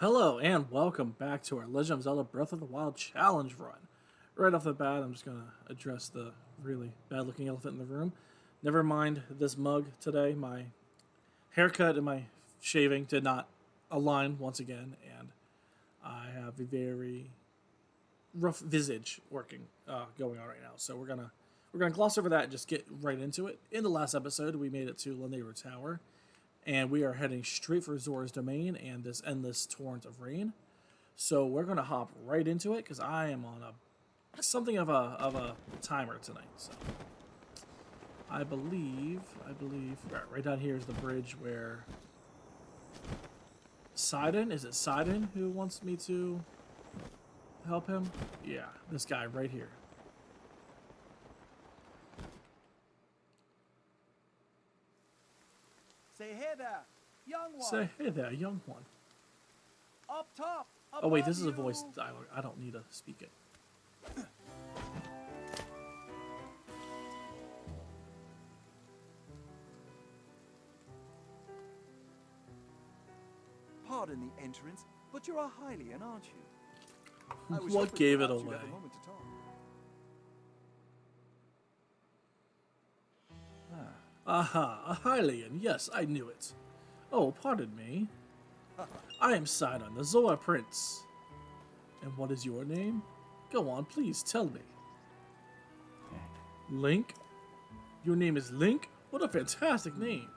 Hello and welcome back to our Legend of Zelda Breath of the Wild challenge run. Right off the bat, I'm just going to address the really bad looking elephant in the room. Never mind this mug today. My haircut and my shaving did not align once again, and I have a very rough visage going on right now. So we're gonna gloss over that and just get right into it. In the last episode, we made it to Lanayru Tower, and we are heading straight for Zora's domain and this endless torrent of rain. So we're gonna hop right into it because I am on a something of a timer tonight. So I believe right down here is the bridge where Sidon, is it Sidon who wants me to help him? Yeah, this guy right here. Say hey there, young one. Say hey there, young one. Up top. Oh wait, this above is a you. voice dialogue. I don't need to speak it. Pardon the entrance, but you're a Hylian, aren't you? I was What hoping gave it perhaps you'd away? have a moment to talk. Aha, a Hylian. Yes, I knew it. Oh, pardon me. I am Sidon, the Zora Prince. And what is your name? Go on, please tell me. Link? Your name is Link? What a fantastic name.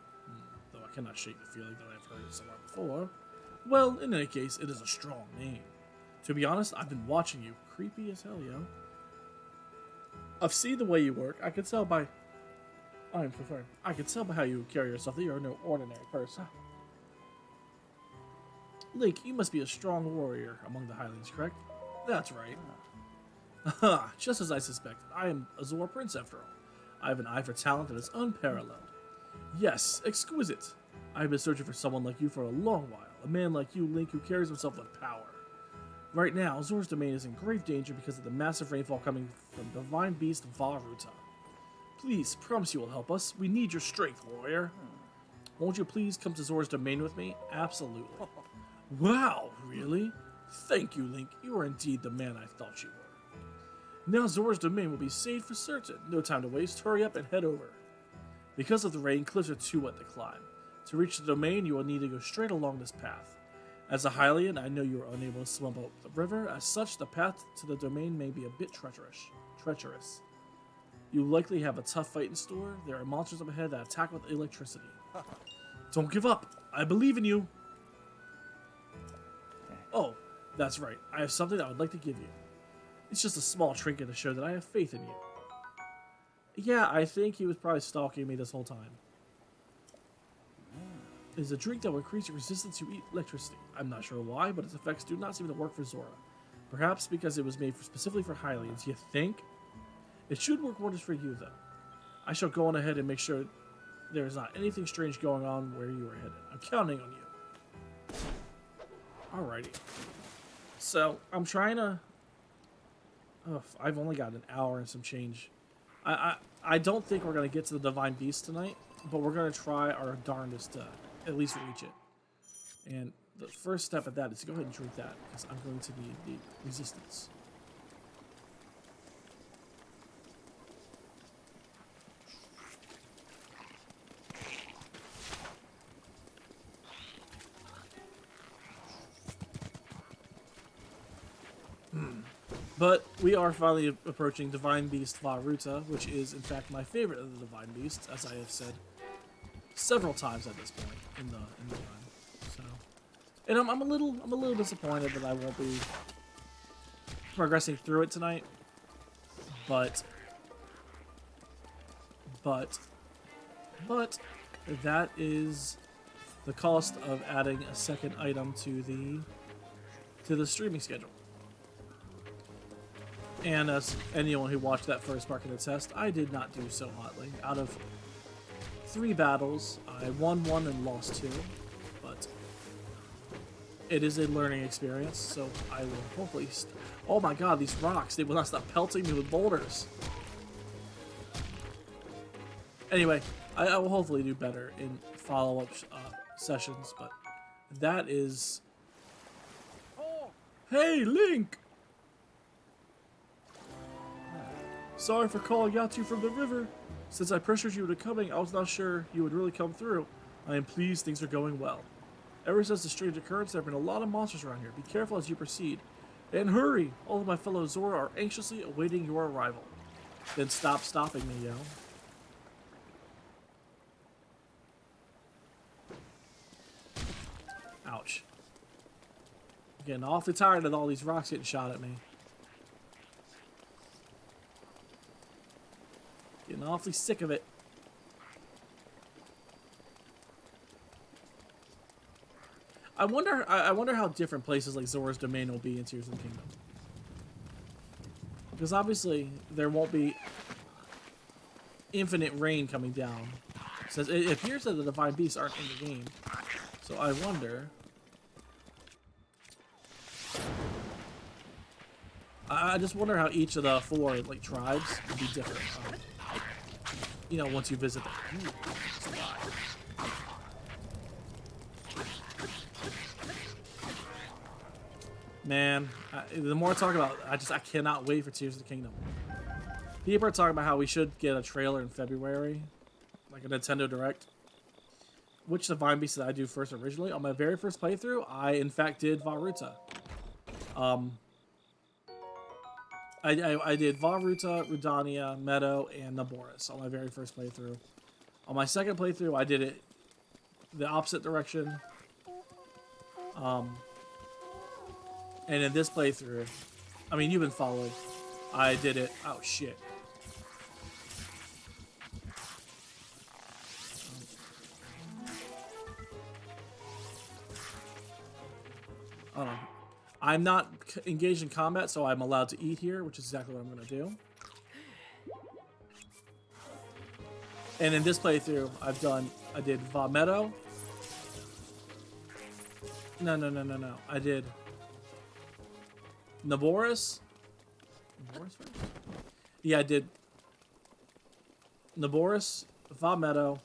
Though I cannot shake the feeling that I've heard it somewhere before. Well, in any case, it is a strong name. To be honest, I've been watching you. Creepy as hell, yo. I've seen the way you work. I can tell by... I'm so sorry. I can tell by how you carry yourself that you're no ordinary person. Link, you must be a strong warrior among the Highlands, correct? That's right. Aha, just as I suspected. I am a Zora Prince after all. I have an eye for talent that is unparalleled. Yes, exquisite. I've been searching for someone like you for a long while. A man like you, Link, who carries himself with power. Right now, Zora's domain is in grave danger because of the massive rainfall coming from the divine beast Varuta. Please, promise you will help us. We need your strength, warrior. Won't you please come to Zora's domain with me? Absolutely. Wow, really? Thank you, Link. You are indeed the man I thought you were. Now Zora's domain will be saved for certain. No time to waste. Hurry up and head over. Because of the rain, cliffs are too wet to climb. To reach the domain, you will need to go straight along this path. As a Hylian, I know you are unable to swim up the river. As such, the path to the domain may be a bit treacherous. You likely have a tough fight in store. There are monsters up ahead that attack with electricity. Don't give up. I believe in you. Oh, that's right. I have something I would like to give you. It's just a small trinket to show that I have faith in you. Yeah, I think he was probably stalking me this whole time. It is a drink that will increase your resistance to electricity. I'm not sure why, but its effects do not seem to work for Zora. Perhaps because it was made specifically for Hylians. You think? It should work wonders for you, though. I shall go on ahead and make sure there is not anything strange going on where you are headed. I'm counting on you. Alrighty. So, I'm trying to... Oh, I've only got an hour and some change. I don't think we're going to get to the Divine Beast tonight, but we're going to try our darndest to at least reach it. And the first step of that is to go ahead and drink that, because I'm going to need the resistance. But we are finally approaching Divine Beast Varuta, which is in fact my favorite of the Divine Beasts, as I have said several times at this point in the run. So, and I'm a little disappointed that I won't be progressing through it tonight. But that is the cost of adding a second item to the streaming schedule. And as anyone who watched that first part can attest, I did not do so hotly. Out of 3 battles, I won 1 and lost 2. But it is a learning experience, so I will hopefully... Oh my god, these rocks, they will not stop pelting me with boulders. Anyway, I will hopefully do better in follow-up sessions, but that is Hey, Link! Sorry for calling out to you from the river. Since I pressured you into coming, I was not sure you would really come through. I am pleased things are going well. Ever since the strange occurrence, there have been a lot of monsters around here. Be careful as you proceed. And hurry! All of my fellow Zora are anxiously awaiting your arrival. Then stop stopping me, yo. Ouch. I'm getting awfully tired of all these rocks getting shot at me. Getting awfully sick of it. I wonder how different places like Zora's Domain will be in Tears of the Kingdom. Because obviously there won't be infinite rain coming down. Since it appears that the divine beasts aren't in the game. So I wonder. I just wonder how each of the four like tribes would be different. You know, once you visit them. Man, the more I talk about it, I cannot wait for Tears of the Kingdom. People are talking about how we should get a trailer in February, like a Nintendo Direct. Which Divine Beast did I do first originally? On my very first playthrough, I in fact did Varuta. I did Varuta, Rudania, Meadow, and Naboris on my very first playthrough. On my second playthrough, I did it the opposite direction. And in this playthrough, I mean, you've been following. I did it. Oh, shit. Hold on. I'm not engaged in combat, so I'm allowed to eat here, which is exactly what I'm going to do. And in this playthrough, I did Meadow. No. I did Naboris. Naboris first? Yeah, I did Naboris, Meadow,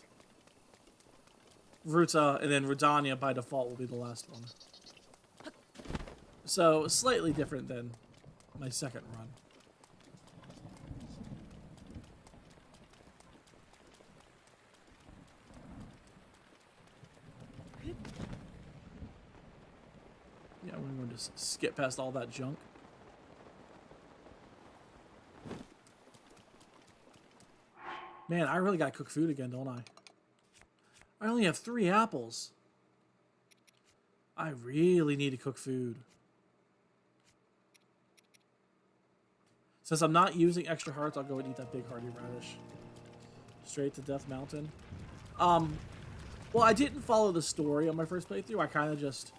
Ruta, and then Rudania by default will be the last one. So, slightly different than my second run. Yeah, we're going to just skip past all that junk. Man, I really gotta cook food again, don't I? I only have 3 apples. I really need to cook food. Since I'm not using extra hearts, I'll go and eat that big hearty radish. Straight to Death Mountain. Well, I didn't follow the story on my first playthrough. I kind of just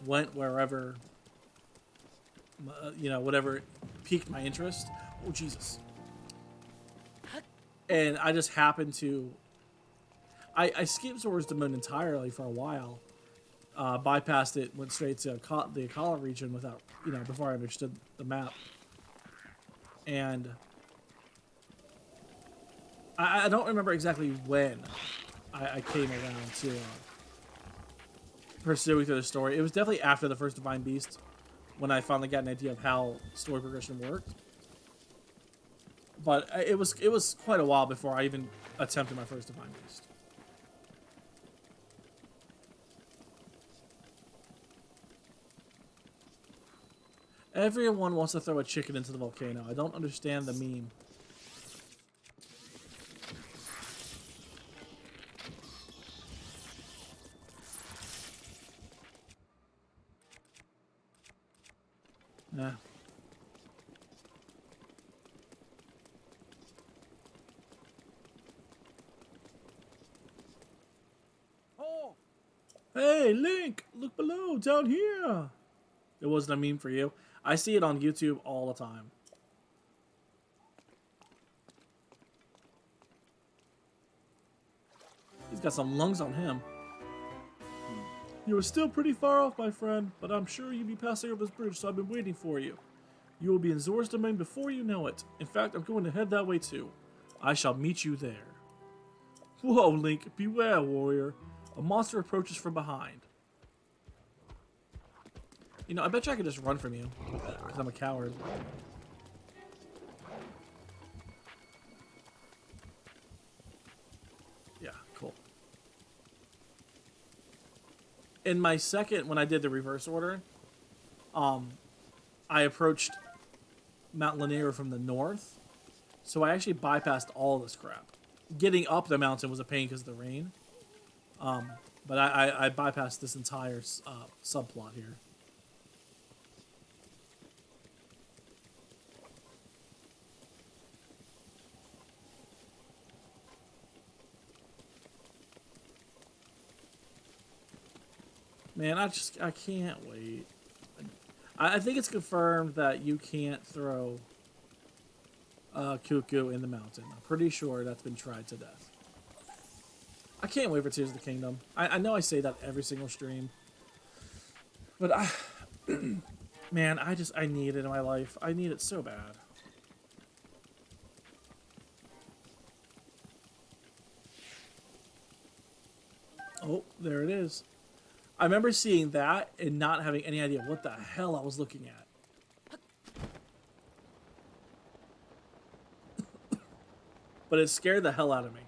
went wherever, you know, whatever piqued my interest. Oh, Jesus. And I just happened to... I skipped Zora's Domain entirely for a while. Bypassed it, went straight to the Akala region without, you know, before I understood the map. And I don't remember exactly when I came around to pursuing through the story. It was definitely after the first Divine Beast when I finally got an idea of how story progression worked. But it was quite a while before I even attempted my first Divine Beast. Everyone wants to throw a chicken into the volcano. I don't understand the meme. Nah. Oh! Hey, Link! Look below, down here! It wasn't a meme for you. I see it on YouTube all the time. He's got some lungs on him. You are still pretty far off, my friend, but I'm sure you'll be passing over this bridge, so I've been waiting for you. You will be in Zora's Domain before you know it. In fact, I'm going to head that way too. I shall meet you there. Whoa, Link, beware, warrior. A monster approaches from behind. You know, I bet you I could just run from you. Because I'm a coward. Yeah, cool. In my second, when I did the reverse order, I approached Mount Lanier from the north. So I actually bypassed all this crap. Getting up the mountain was a pain because of the rain. But I bypassed this entire subplot here. Man, I can't wait. I think it's confirmed that you can't throw Cuckoo in the mountain. I'm pretty sure that's been tried to death. I can't wait for Tears of the Kingdom. I know I say that every single stream. But man, I need it in my life. I need it so bad. Oh, there it is. I remember seeing that and not having any idea what the hell I was looking at. But it scared the hell out of me.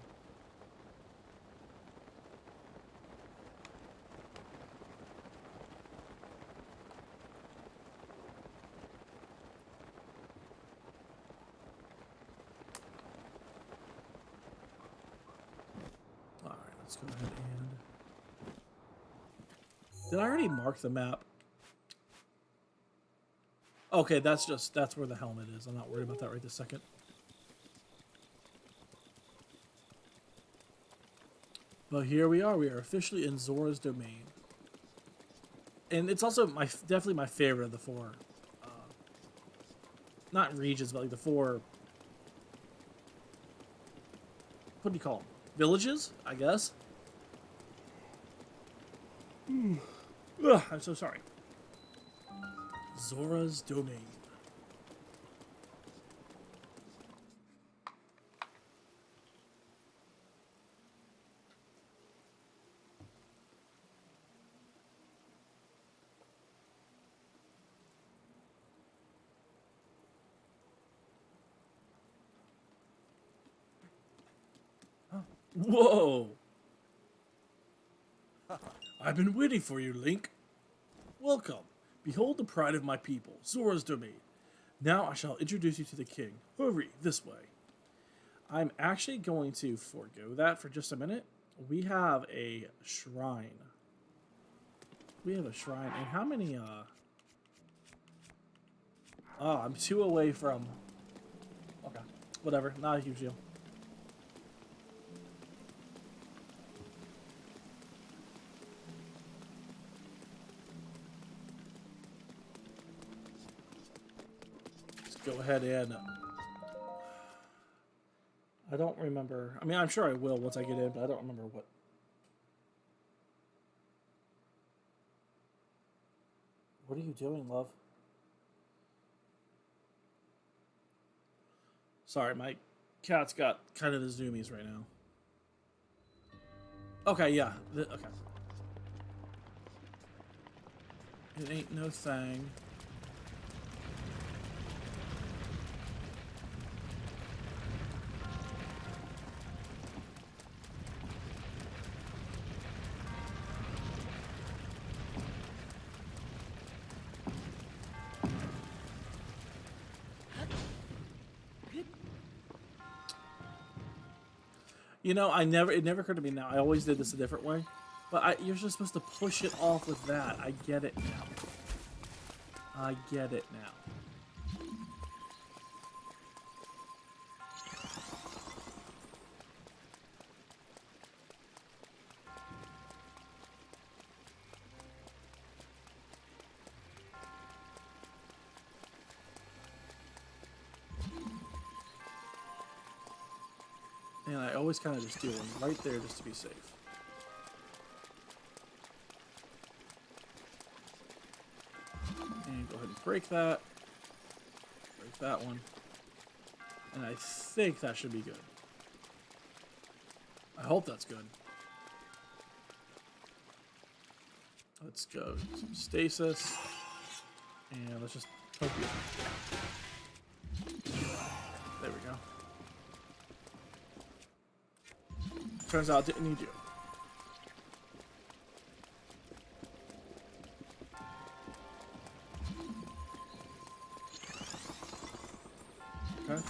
Alright, let's go ahead and... Did I already mark the map? Okay, that's where the helmet is. I'm not worried about that right this second. But here we are. We are officially in Zora's domain. And it's also definitely my favorite of the four. Not regions, but like the four... What do you call them? Villages, I guess? Ugh, I'm so sorry. Zora's domain. Whoa! I've been waiting for you, Link. Welcome. Behold the pride of my people, Zora's domain. Now I shall introduce you to the king. Hurry, this way. I'm actually going to forego that for just a minute. We have a shrine. And how many, Oh, I'm 2 away from... Okay, whatever, not a huge deal. Go ahead and... I don't remember... I mean, I'm sure I will once I get in, but I don't remember what... What are you doing, love? Sorry, my cat's got kind of the zoomies right now. Okay, yeah. Okay. It ain't no thing. You know, it never occurred to me now. I always did this a different way. But you're just supposed to push it off with that. I get it now. I get it now. And I always kind of just do one right there just to be safe. And go ahead and break that. Break that one. And I think that should be good. I hope that's good. Let's go. Some stasis. And let's just poke you. There we go. Turns out I didn't need you. Okay.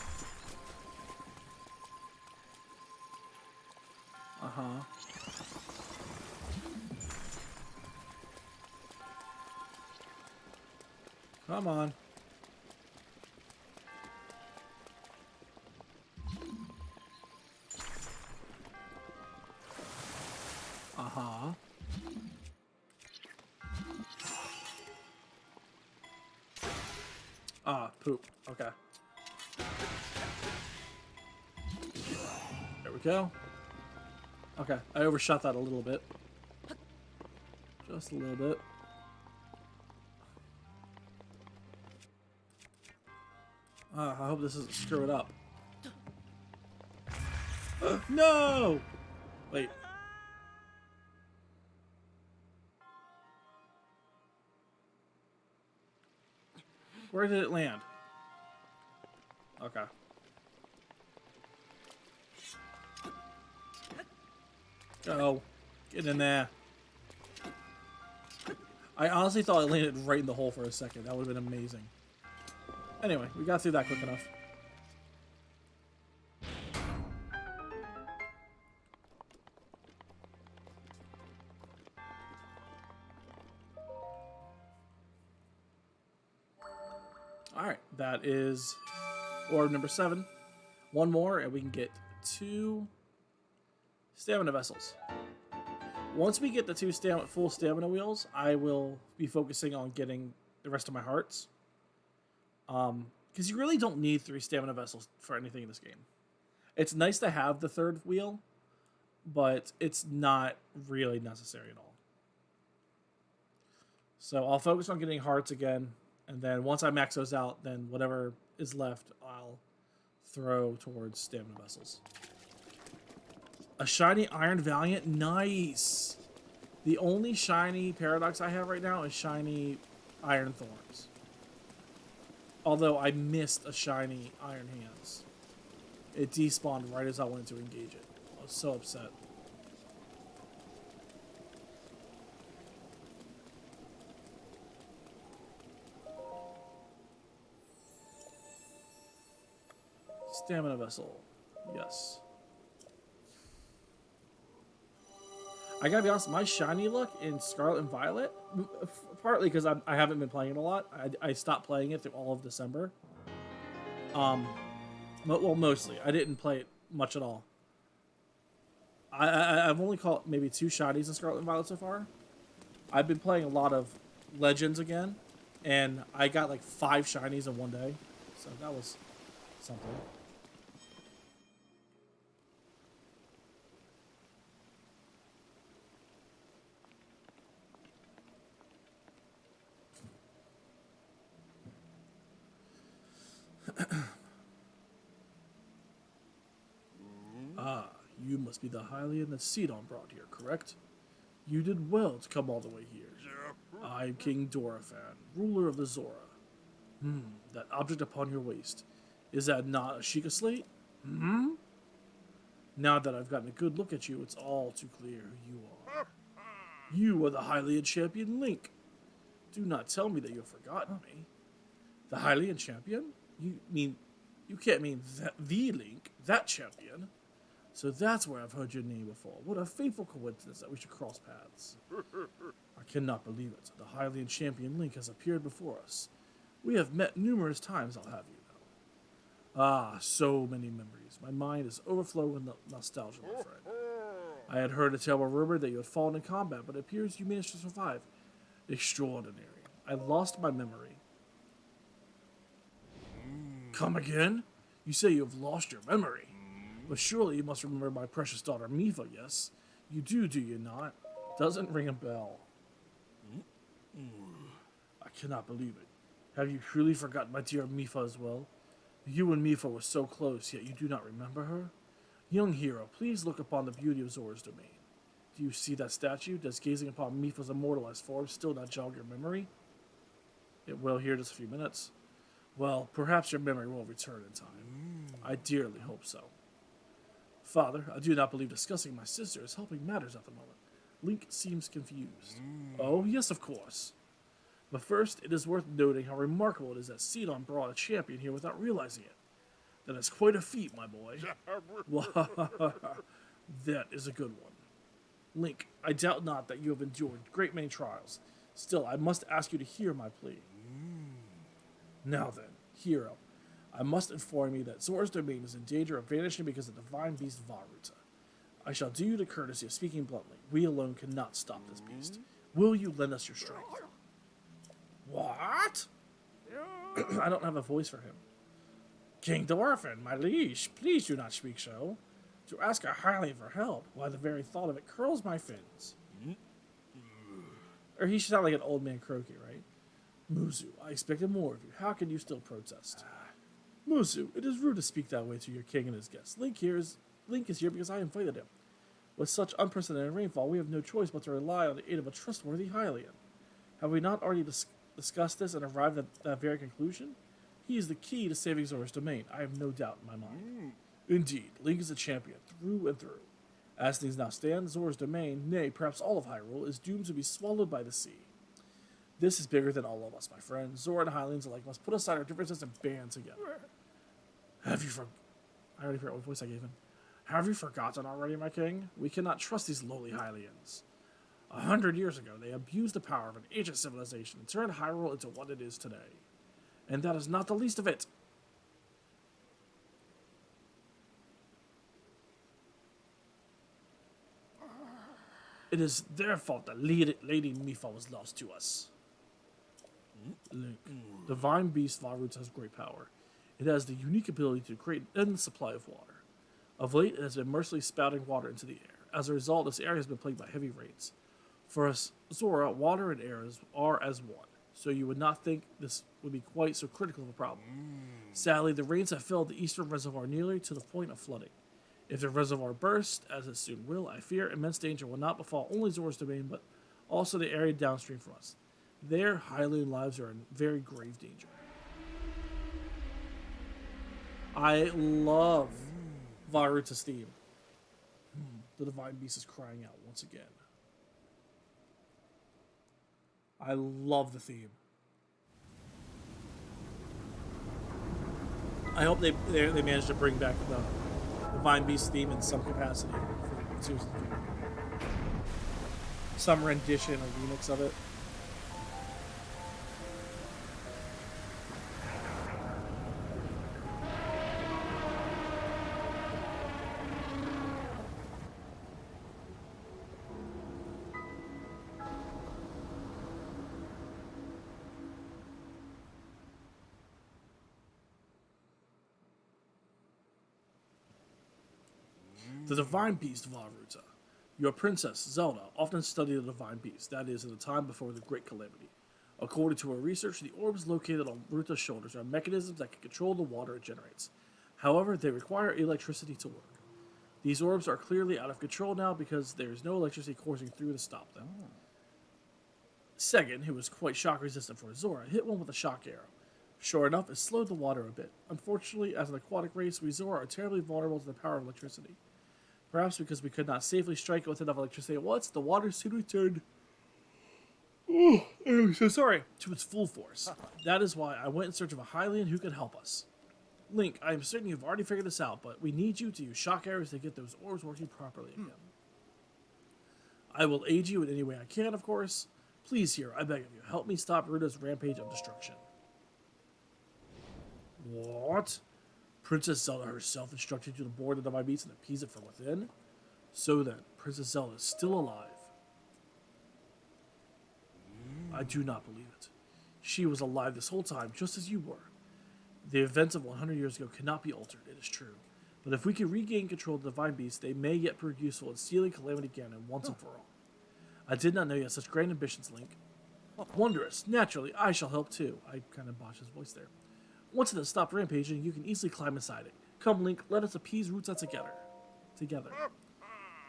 Uh-huh. Come on. Uh-huh. Ah, poop. Okay. There we go. Okay, I overshot that a little bit. Just a little bit. I hope this doesn't screw it up. No! Wait. Where did it land? Okay. Go. Get in there. I honestly thought it landed right in the hole for a second. That would have been amazing. Anyway, we got through that quick enough. Alright, that is orb number 7. One more, and we can get 2 stamina vessels. Once we get the 2 full stamina wheels, I will be focusing on getting the rest of my hearts. Because you really don't need 3 stamina vessels for anything in this game. It's nice to have the 3rd wheel, but it's not really necessary at all. So I'll focus on getting hearts again, and then once I max those out, then whatever is left, I'll throw towards stamina vessels. A shiny Iron Valiant, nice! The only shiny Paradox I have right now is shiny Iron Thorns. Although I missed a shiny Iron Hands. It despawned right as I wanted to engage it. I was so upset. Stamina Vessel. Yes. I gotta be honest, my shiny luck in Scarlet and Violet, partly because I haven't been playing it a lot. I stopped playing it through all of December. Well, mostly. I didn't play it much at all. I've only caught maybe 2 shinies in Scarlet and Violet so far. I've been playing a lot of Legends again, and I got like 5 shinies in one day. So that was something. Ah, you must be the Hylian that Sidon brought here, correct? You did well to come all the way here. I'm King Dorafan, ruler of the Zora. That object upon your waist. Is that not a Sheikah slate? Now that I've gotten a good look at you, it's all too clear who you are. You are the Hylian champion Link. Do not tell me that you have forgotten me. The Hylian champion? You can't mean the Link, that champion. So that's where I've heard your name before. What a fateful coincidence that we should cross paths. I cannot believe it. The Hylian champion Link has appeared before us. We have met numerous times, I'll have you know. Ah, so many memories. My mind is overflowing with nostalgia, my friend. I had heard a terrible rumor that you had fallen in combat, but it appears you managed to survive. Extraordinary. I lost my memory. Come again? You say you have lost your memory. But surely you must remember my precious daughter Mifa, yes? You do you not? Doesn't ring a bell. I cannot believe it. Have you truly forgotten my dear Mifa as well? You and Mifa were so close, yet you do not remember her? Young hero, please look upon the beauty of Zora's domain. Do you see that statue? Does gazing upon Mifa's immortalized form still not jog your memory? It will here in just a few minutes. Well, perhaps your memory will return in time. I dearly hope so. Father, I do not believe discussing my sister is helping matters at the moment. Link seems confused. Oh, yes, of course. But first, it is worth noting how remarkable it is that Sidon brought a champion here without realizing it. That is quite a feat, my boy. That is a good one. Link, I doubt not that you have endured great many trials. Still, I must ask you to hear my plea. Now then, hero, I must inform you that Zora's domain is in danger of vanishing because of the divine beast Varuta. I shall do you the courtesy of speaking bluntly. We alone cannot stop this beast. Will you lend us your strength? What? I don't have a voice for him. King Dwarfin, my liege, please do not speak so. To ask a Hylian for help, why the very thought of it curls my fins. Or he should sound like an old man croaky, right? Muzu, I expected more of you. How can you still protest? Muzu, it is rude to speak that way to your king and his guests. Link is here because I invited him. With such unprecedented rainfall, we have no choice but to rely on the aid of a trustworthy Hylian. Have we not already discussed this and arrived at that very conclusion? He is the key to saving Zora's domain. I have no doubt in my mind. Indeed, Link is a champion through and through. As things now stand, Zora's domain, nay, perhaps all of Hyrule, is doomed to be swallowed by the sea. This is bigger than all of us, my friend. Zora and Hylians alike must put aside our differences and band together. I already forgot what voice I gave him. Have you forgotten already, my king? We cannot trust these lowly Hylians. 100 years ago, they abused the power of an ancient civilization and turned Hyrule into what it is today. And that is not the least of it. It is their fault that Lady Mipha was lost to us. Link. Divine Beast Varuta has great power. It has the unique ability to create an endless supply of water. Of late, it has been mercilessly spouting water into the air. As a result, this area has been plagued by heavy rains. For us, Zora, water and air are as one, so you would not think this would be quite so critical of a problem. Sadly, the rains have filled the eastern reservoir nearly to the point of flooding. If the reservoir bursts, as it soon will, I fear immense danger will not befall only Zora's domain, but also the area downstream from us. Their Hylian lives are in very grave danger. I love Varuta's theme. The Divine Beast is crying out once again. I love the theme. I hope they managed to bring back the Divine Beast theme in some capacity for Tears of the Kingdom. Some rendition or remix of it. The Divine Beast Varuta. Your princess, Zelda, often studied the Divine Beast, that is, in the time before the Great Calamity. According to her research, the orbs located on Varuta's shoulders are mechanisms that can control the water it generates. However, they require electricity to work. These orbs are clearly out of control now because there is no electricity coursing through to stop them. Second, who was quite shock resistant for Zora, hit one with a shock arrow. Sure enough, it slowed the water a bit. Unfortunately, as an aquatic race, we Zora are terribly vulnerable to the power of electricity. Perhaps because we could not safely strike it with enough electricity at once, the water soon returned to its full force. That is why I went in search of a Hylian who could help us. Link, I am certain you've already figured this out, but we need you to use shock arrows to get those orbs working properly again. I will aid you in any way I can, of course. Please, here, I beg of you, help me stop Ruda's rampage of destruction. What? Princess Zelda herself instructed you to board the Divine Beast and appease it from within? So then, Princess Zelda is still alive. I do not believe it. She was alive this whole time, just as you were. The events of 100 years ago cannot be altered, it is true. But if we can regain control of the Divine Beast, they may yet prove useful in sealing Calamity Ganon once and for all. I did not know you had such great ambitions, Link. Wondrous. Naturally, I shall help too. I kind of botched his voice there. Once it has stopped rampaging, you can easily climb inside it. Come, Link, let us appease Ruta together.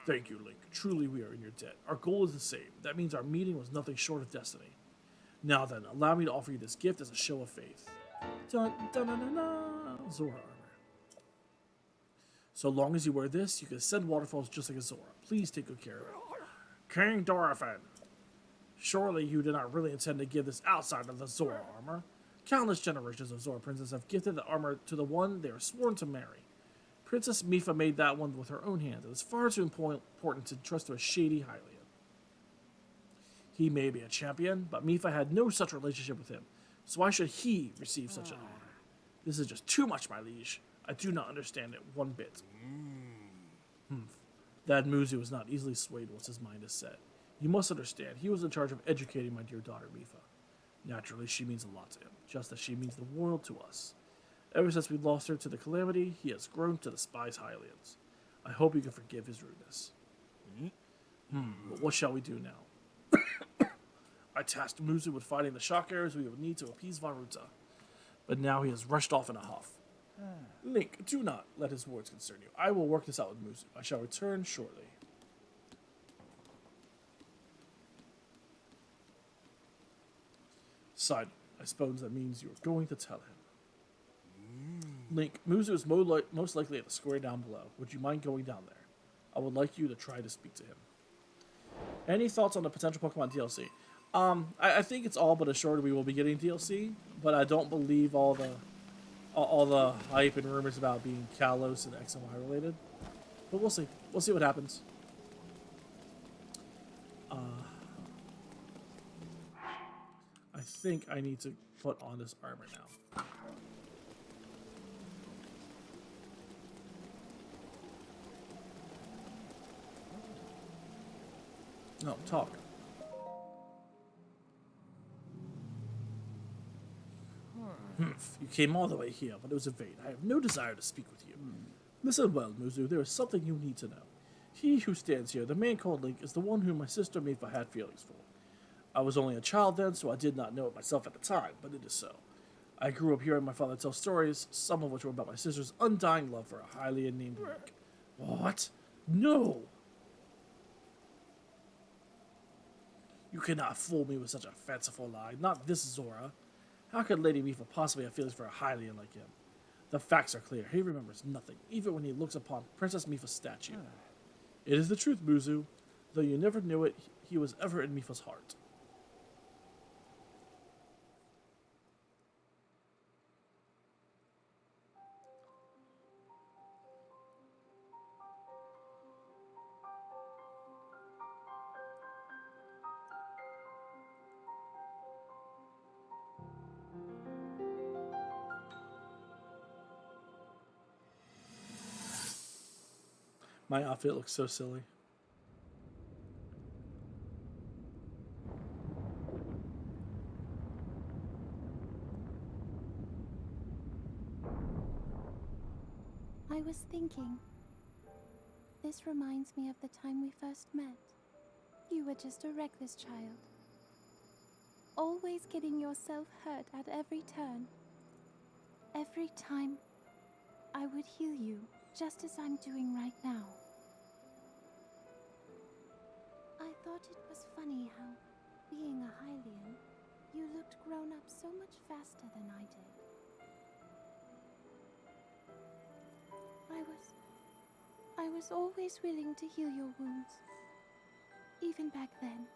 Thank you, Link. Truly we are in your debt. Our goal is the same. That means our meeting was nothing short of destiny. Now then, allow me to offer you this gift as a show of faith. Dun, dun, dun, dun, dun. Zora armor. So long as you wear this, you can ascend waterfalls just like a Zora. Please take good care of it. King Dorothan, surely you did not really intend to give this outside of the Zora armor. Countless generations of Zora princes have gifted the armor to the one they are sworn to marry. Princess Mifa made that one with her own hands. It is far too important to trust to a shady Hylian. He may be a champion, but Mifa had no such relationship with him. So why should he receive such an honor? This is just too much, my liege. I do not understand it one bit. That Muzu is not easily swayed once his mind is set. You must understand, he was in charge of educating my dear daughter, Mifa. Naturally, she means a lot to him, just as she means the world to us. Ever since we lost her to the calamity, he has grown to despise Hylians. I hope you can forgive his rudeness. But what shall we do now? I tasked Muzu with finding the shock arrows we would need to appease Varuta. But now he has rushed off in a huff. Link, do not let his words concern you. I will work this out with Muzu. I shall return shortly. Side, I suppose that means you are going to tell him. Link, Muzu is most likely at the square down below. Would you mind going down there? I would like you to try to speak to him. Any thoughts on the potential Pokemon DLC? I think it's all but assured we will be getting DLC, but I don't believe all the hype and rumors about being Kalos and X and Y related. But we'll see. We'll see what happens. I think I need to put on this armor now. No, talk. You came all the way here, but it was in vain. I have no desire to speak with you. Listen well, Muzu, there is something you need to know. He who stands here, the man called Link, is the one whom my sister Mifa had feelings for. I was only a child then, so I did not know it myself at the time, but it is so. I grew up hearing my father tell stories, some of which were about my sister's undying love for a Hylian named Link. What? No! You cannot fool me with such a fanciful lie. Not this Zora. How could Lady Mifa possibly have feelings for a Hylian like him? The facts are clear. He remembers nothing, even when he looks upon Princess Mifa's statue. It is the truth, Muzu. Though you never knew it, he was ever in Mifa's heart. My outfit looks so silly. I was thinking. This reminds me of the time we first met. You were just a reckless child. Always getting yourself hurt at every turn. Every time, I would heal you, just as I'm doing right now. I thought it was funny how, being a Hylian, you looked grown up so much faster than I did. I was always willing to heal your wounds, even back then.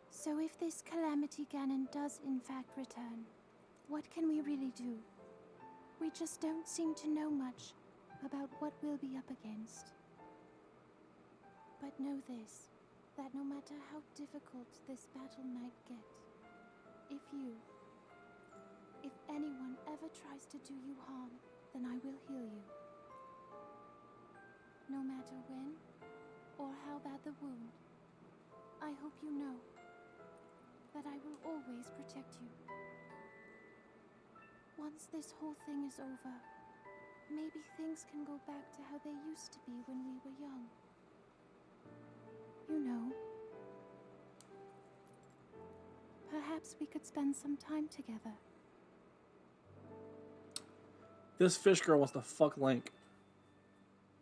So if this Calamity Ganon does in fact return, what can we really do? We just don't seem to know much about what we'll be up against. But know this, that no matter how difficult this battle might get, if anyone ever tries to do you harm, then I will heal you. No matter when or how bad the wound, I hope you know that I will always protect you. Once this whole thing is over, maybe things can go back to how they used to be when we were young. You know, perhaps we could spend some time together. This fish girl wants to fuck Link.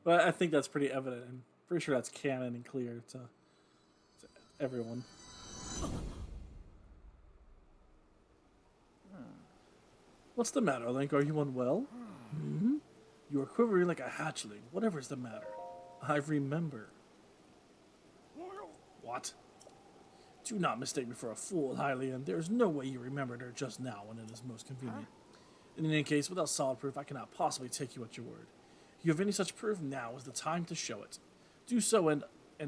But I think that's pretty evident, and pretty sure that's canon and clear to everyone. What's the matter, Link? Are you unwell? Hmm? You are quivering like a hatchling. Whatever's the matter. I remember. What? Do not mistake me for a fool, Hylian. There is no way you remembered her just now when it is most convenient. In any case, without solid proof, I cannot possibly take you at your word. If you have any such proof, now is the time to show it. Do so, and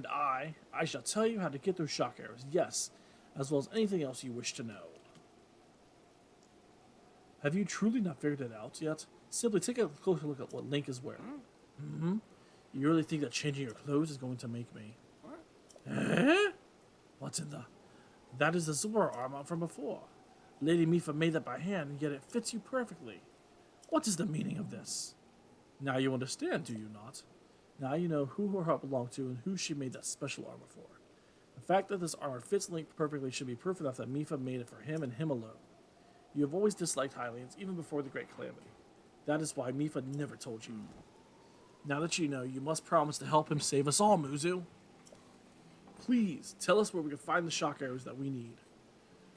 I shall tell you how to get those shock arrows, yes, as well as anything else you wish to know. Have you truly not figured it out yet? Simply take a closer look at what Link is wearing. Mm-hmm. You really think that changing your clothes is going to make me... Eh? What's in the... That is the Zora armor from before. Lady Mipha made that by hand, and yet it fits you perfectly. What is the meaning of this? Now you understand, do you not? Now you know who her heart belonged to and who she made that special armor for. The fact that this armor fits Link perfectly should be proof enough that Mipha made it for him and him alone. You have always disliked Hylians, even before the Great Calamity. That is why Mipha never told you. Now that you know, you must promise to help him save us all, Muzu. Please, tell us where we can find the shock arrows that we need.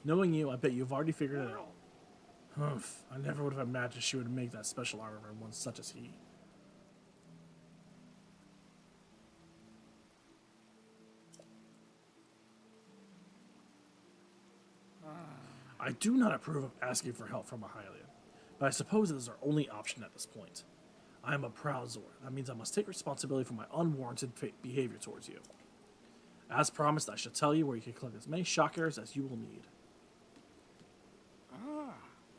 Knowing you, I bet you've already figured it out. Humph, I never would have imagined she would make that special armor for one such as he. I do not approve of asking for help from a Hylian, but I suppose it is our only option at this point. I am a proud Zora. That means I must take responsibility for my unwarranted behavior towards you. As promised, I shall tell you where you can collect as many shock arrows as you will need.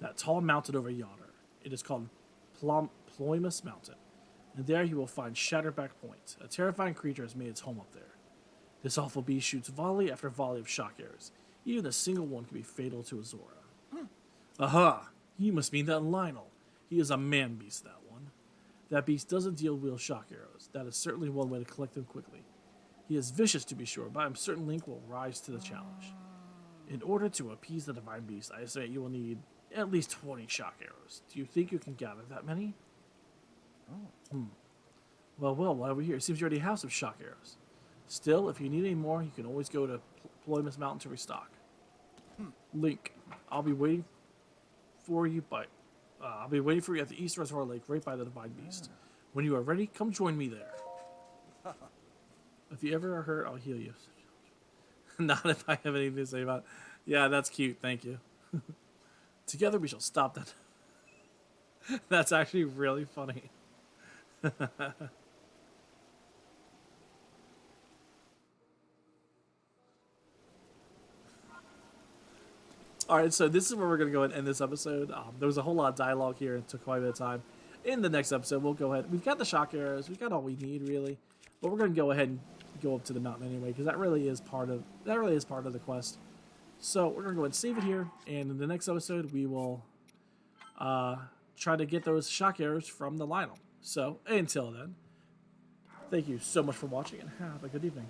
That tall mountain over yonder. It is called Ploymus Mountain, and there you will find Shatterback Point. A terrifying creature has made its home up there. This awful beast shoots volley after volley of shock arrows. Even a single one can be fatal to a Zora. Aha! You must mean that Lionel. He is a man-beast, that one. That beast doesn't wield shock arrows. That is certainly one way to collect them quickly. He is vicious, to be sure, but I am certain Link will rise to the challenge. In order to appease the divine beast, I estimate you will need at least 20 shock arrows. Do you think you can gather that many? Well, while we're here, it seems you already have some shock arrows. Still, if you need any more, you can always go to Ploymus Mountain to restock. Link, I'll be waiting for you at the East Reservoir Lake, right by the Divine Beast. When you are ready, come join me there. If you ever are hurt, I'll heal you. Not if I have anything to say about it. Yeah, that's cute. Thank you. Together we shall stop that. That's actually really funny. Alright, so this is where we're going to go and end this episode. There was a whole lot of dialogue here. It took quite a bit of time. In the next episode, we'll go ahead. We've got the shock arrows. We've got all we need, really. But we're going to go ahead and go up to the mountain anyway, because that really is part of the quest. So we're going to go ahead and save it here. And in the next episode, we will try to get those shock arrows from the Lionel. So until then, thank you so much for watching, and have a good evening.